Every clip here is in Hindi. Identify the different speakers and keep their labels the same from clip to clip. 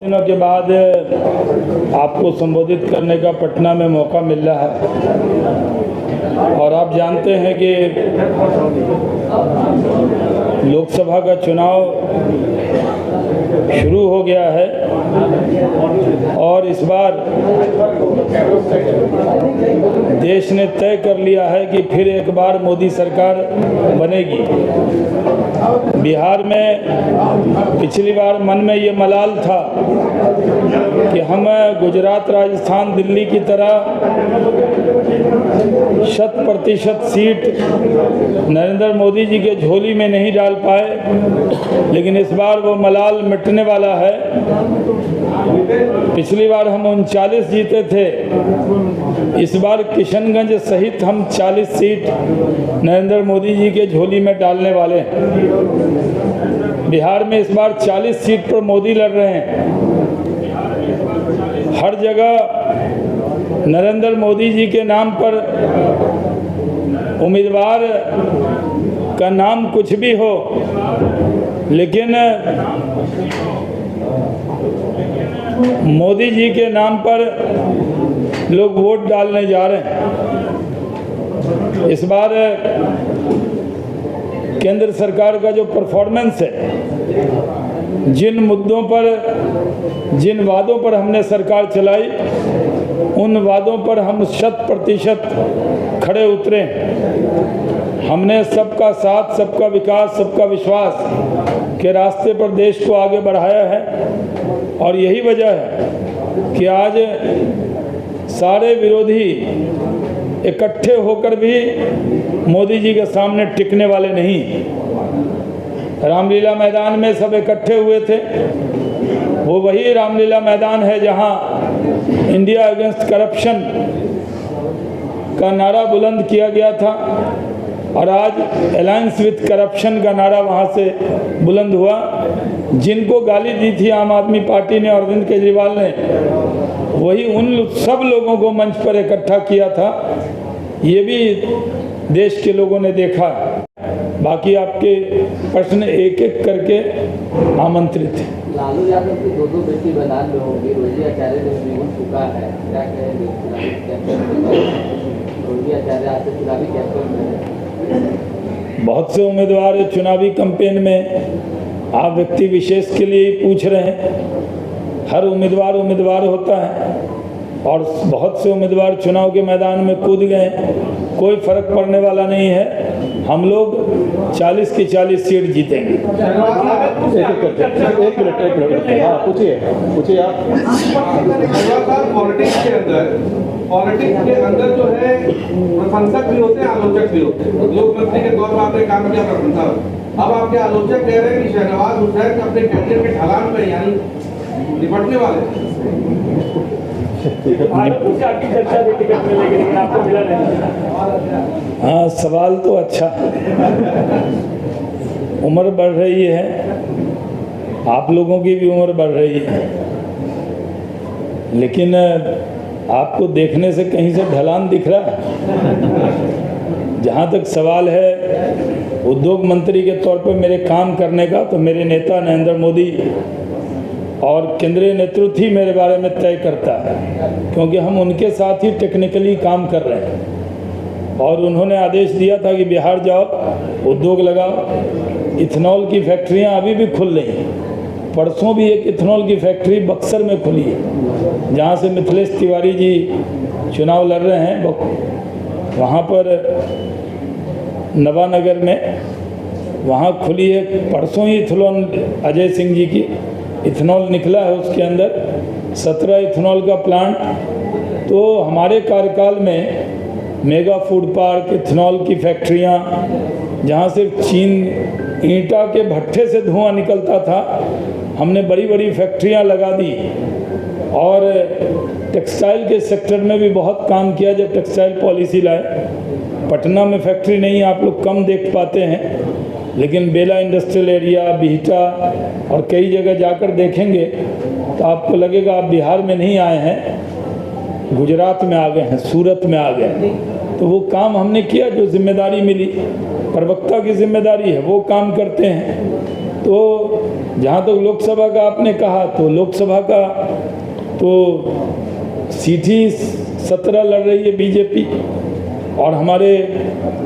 Speaker 1: दिनों के बाद आपको संबोधित करने का पटना में मौका मिल रहा है और आप जानते हैं कि लोकसभा का चुनाव शुरू हो गया है और इस बार देश ने तय कर लिया है कि फिर एक बार मोदी सरकार बनेगी। बिहार में पिछली बार मन में ये मलाल था कि हम गुजरात, राजस्थान, दिल्ली की तरह 100% सीट नरेंद्र मोदी जी के झोली में नहीं डाल पाए, लेकिन इस बार वो मलाल मिटने वाला है। पिछली बार हम 39 जीते थे, इस बार किशनगंज सहित हम 40 सीट नरेंद्र मोदी जी के झोली में डालने वाले हैं। बिहार में इस बार 40 सीट पर मोदी लड़ रहे हैं। हर जगह नरेंद्र मोदी जी के नाम पर उम्मीदवार का नाम कुछ भी हो, लेकिन मोदी जी के नाम पर लोग वोट डालने जा रहे हैं। इस बार केंद्र सरकार का जो परफॉर्मेंस है, जिन मुद्दों पर, जिन वादों पर हमने सरकार चलाई, उन वादों पर हम 100% खड़े उतरे। हमने सबका साथ, सबका विकास, सबका विश्वास के रास्ते पर देश को आगे बढ़ाया है और यही वजह है कि आज सारे विरोधी इकट्ठे होकर भी मोदी जी के सामने टिकने वाले नहीं। रामलीला मैदान में सब इकट्ठे हुए थे, वो वही रामलीला मैदान है जहां इंडिया अगेंस्ट करप्शन का नारा बुलंद किया गया था और आज अलायंस विथ करप्शन का नारा वहां से बुलंद हुआ। जिनको गाली दी थी आम आदमी पार्टी ने, अरविंद केजरीवाल ने, वही उन सब लोगों को मंच पर इकट्ठा किया था। ये भी देश के लोगों ने देखा। बाकी आपके प्रश्न एक एक करके आमंत्रित हैं।
Speaker 2: लालू यादव की दो बेटी बना लो होगी, रोजी आचार्य ने जीवन चुका है, क्या कहेंगे? रोजी आचार्य आपसे चुनावी कैंपेन में, बहुत
Speaker 1: से उम्मीदवार चुनावी कैंपेन में आप व्यक्ति विशेष के लिए पूछ रहे हैं। हर उम्मीदवार होता है और बहुत से उम्मीदवार चुनाव के मैदान में कूद गए, कोई फर्क पड़ने वाला नहीं है। हम लोग 40 की 40 सीट जीतेंगे।
Speaker 3: एक मिनट पूछिए आप।
Speaker 4: पॉलिटिक्स के अंदर जो है प्रशंसक भी होते हैं, आलोचक भी होते हैं। उद्योग मंत्री के तौर पर आपने काम किया, प्रशंसा। अब आपके आलोचक कह रहे हैं कि शहनवाज हुसैन अपने कैरियर के ढलान पर यानी निपटने वाले।
Speaker 1: हाँ, सवाल तो अच्छा है। उम्र बढ़ रही है, आप लोगों की भी उम्र बढ़ रही है, लेकिन आपको देखने से कहीं से ढलान दिख रहा है? जहाँ तक सवाल है उद्योग मंत्री के तौर पर मेरे काम करने का, तो मेरे नेता नरेंद्र मोदी और केंद्रीय नेतृत्व ही मेरे बारे में तय करता है, क्योंकि हम उनके साथ ही टेक्निकली काम कर रहे हैं। और उन्होंने आदेश दिया था कि बिहार जाओ, उद्योग लगाओ। इथेनॉल की फैक्ट्रियां अभी भी खुल रही हैं। परसों भी एक इथेनॉल की फैक्ट्री बक्सर में खुली है, जहां से मिथिलेश तिवारी जी चुनाव लड़ रहे हैं। वहां पर नवानगर में वहां खुली है। परसों ही इथेनॉल अजय सिंह जी की इथेनॉल निकला है, उसके अंदर 17 इथेनॉल का प्लांट। तो हमारे कार्यकाल में मेगा फूड पार्क, इथेनॉल की फैक्ट्रियां, जहां से चीन ईंटा के भट्ठे से धुआं निकलता था, हमने बड़ी बड़ी फैक्ट्रियां लगा दी। और टेक्सटाइल के सेक्टर में भी बहुत काम किया जब टेक्सटाइल पॉलिसी लाए। पटना में फैक्ट्री नहीं, आप लोग कम देख पाते हैं, लेकिन बेला इंडस्ट्रियल एरिया, बिहटा और कई जगह जाकर देखेंगे तो आपको लगेगा आप बिहार में नहीं आए हैं, गुजरात में आ गए हैं, सूरत में आ गए। तो वो काम हमने किया जो जिम्मेदारी मिली, प्रवक्ता की जिम्मेदारी है, वो काम करते हैं। तो जहाँ तक लोकसभा का आपने कहा, तो लोकसभा का तो सीट ही 17 लड़ रही है बीजेपी, और हमारे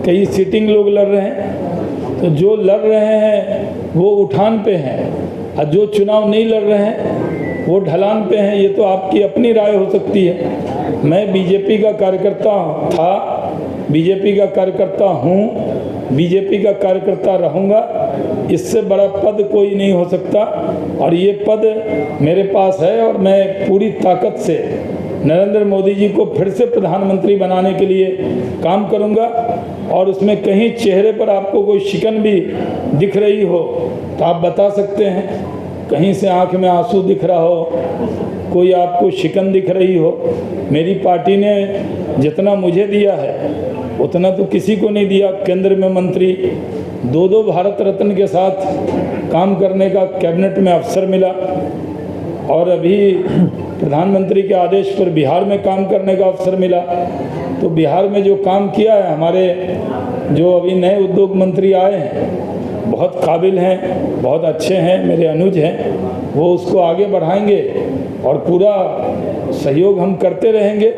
Speaker 1: कई सिटिंग लोग लड़ रहे हैं। तो जो लड़ रहे हैं वो उठान पे हैं, और जो चुनाव नहीं लड़ रहे हैं वो ढलान पे हैं। ये तो आपकी अपनी राय हो सकती है। मैं बीजेपी का कार्यकर्ता था, बीजेपी का कार्यकर्ता हूँ, बीजेपी का कार्यकर्ता रहूँगा। इससे बड़ा पद कोई नहीं हो सकता, और ये पद मेरे पास है, और मैं पूरी ताकत से नरेंद्र मोदी जी को फिर से प्रधानमंत्री बनाने के लिए काम करूंगा। और उसमें कहीं चेहरे पर आपको कोई शिकन भी दिख रही हो तो आप बता सकते हैं। कहीं से आंख में आंसू दिख रहा हो, कोई आपको शिकन दिख रही हो, मेरी पार्टी ने जितना मुझे दिया है उतना तो किसी को नहीं दिया। केंद्र में मंत्री, 2 भारत रत्न के साथ काम करने का कैबिनेट में अवसर मिला, और अभी प्रधानमंत्री के आदेश पर बिहार में काम करने का अवसर मिला। तो बिहार में जो काम किया है, हमारे जो अभी नए उद्योग मंत्री आए हैं बहुत काबिल हैं, बहुत अच्छे हैं, मेरे अनुज हैं, वो उसको आगे बढ़ाएंगे और पूरा सहयोग हम करते रहेंगे।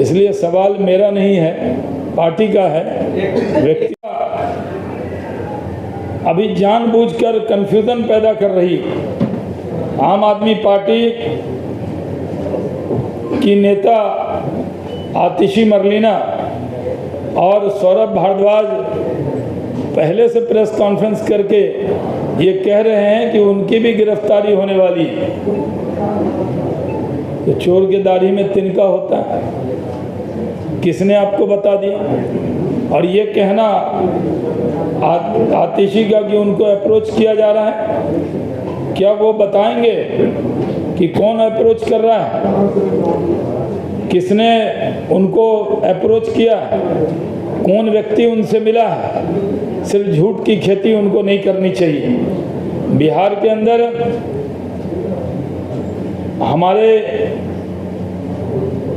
Speaker 1: इसलिए सवाल मेरा नहीं है, पार्टी का है। व्यक्ति अभी जानबूझकर कंफ्यूजन पैदा कर रही आम आदमी पार्टी की नेता आतिशी मरलीना और सौरभ भारद्वाज पहले से प्रेस कॉन्फ्रेंस करके ये कह रहे हैं कि उनकी भी गिरफ्तारी होने वाली है। तो चोर के दाढ़ी में तिनका होता है, किसने आपको बता दिया? और ये कहना आतिशी का कि उनको अप्रोच किया जा रहा है, क्या वो बताएंगे कि कौन अप्रोच कर रहा है, किसने उनको अप्रोच किया, कौन व्यक्ति उनसे मिला है? सिर्फ झूठ की खेती उनको नहीं करनी चाहिए। बिहार के अंदर हमारे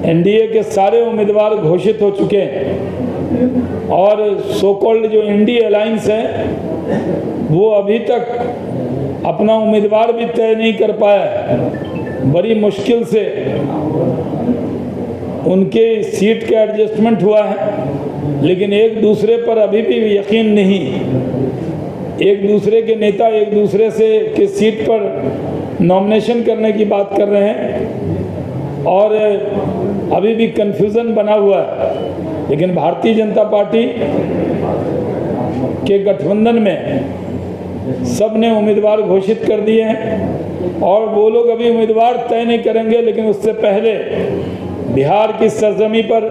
Speaker 1: एनडीए के सारे उम्मीदवार घोषित हो चुके हैं, और सो कॉल्ड जो इंडिया अलायंस है वो अभी तक अपना उम्मीदवार भी तय नहीं कर पाया है। बड़ी मुश्किल से उनके सीट का एडजस्टमेंट हुआ है, लेकिन एक दूसरे पर अभी भी यकीन नहीं। एक दूसरे के नेता एक दूसरे से के सीट पर नॉमिनेशन करने की बात कर रहे हैं, और अभी भी कन्फ्यूज़न बना हुआ है। लेकिन भारतीय जनता पार्टी के गठबंधन में सब ने उम्मीदवार घोषित कर दिए हैं, और वो लोग अभी उम्मीदवार तय नहीं करेंगे। लेकिन उससे पहले बिहार की सरजमी पर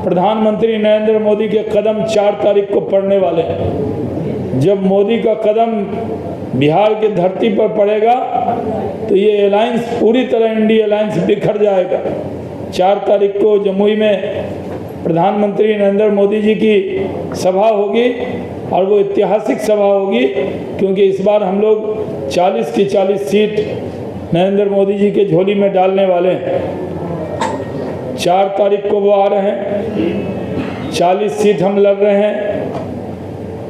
Speaker 1: प्रधानमंत्री नरेंद्र मोदी के कदम 4 तारीख को पड़ने वाले हैं। जब मोदी का कदम बिहार की धरती पर पड़ेगा तो ये अलायंस पूरी तरह इंडिया अलायंस बिखर जाएगा। 4 तारीख को जमुई में प्रधानमंत्री नरेंद्र मोदी जी की सभा होगी, और वो ऐतिहासिक सभा होगी, क्योंकि इस बार हम लोग 40 की 40 सीट नरेंद्र मोदी जी के झोली में डालने वाले हैं। 4 तारीख को वो आ रहे हैं, 40 सीट हम लड़ रहे हैं,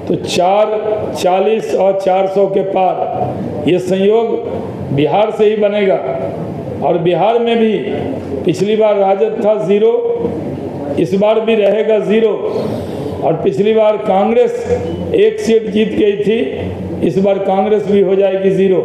Speaker 1: तो 4, 40 और 400 के पार ये संयोग बिहार से ही बनेगा। और बिहार में भी पिछली बार राजद था 0, इस बार भी रहेगा 0, और पिछली बार कांग्रेस 1 सीट जीत गई थी, इस बार कांग्रेस भी हो जाएगी 0।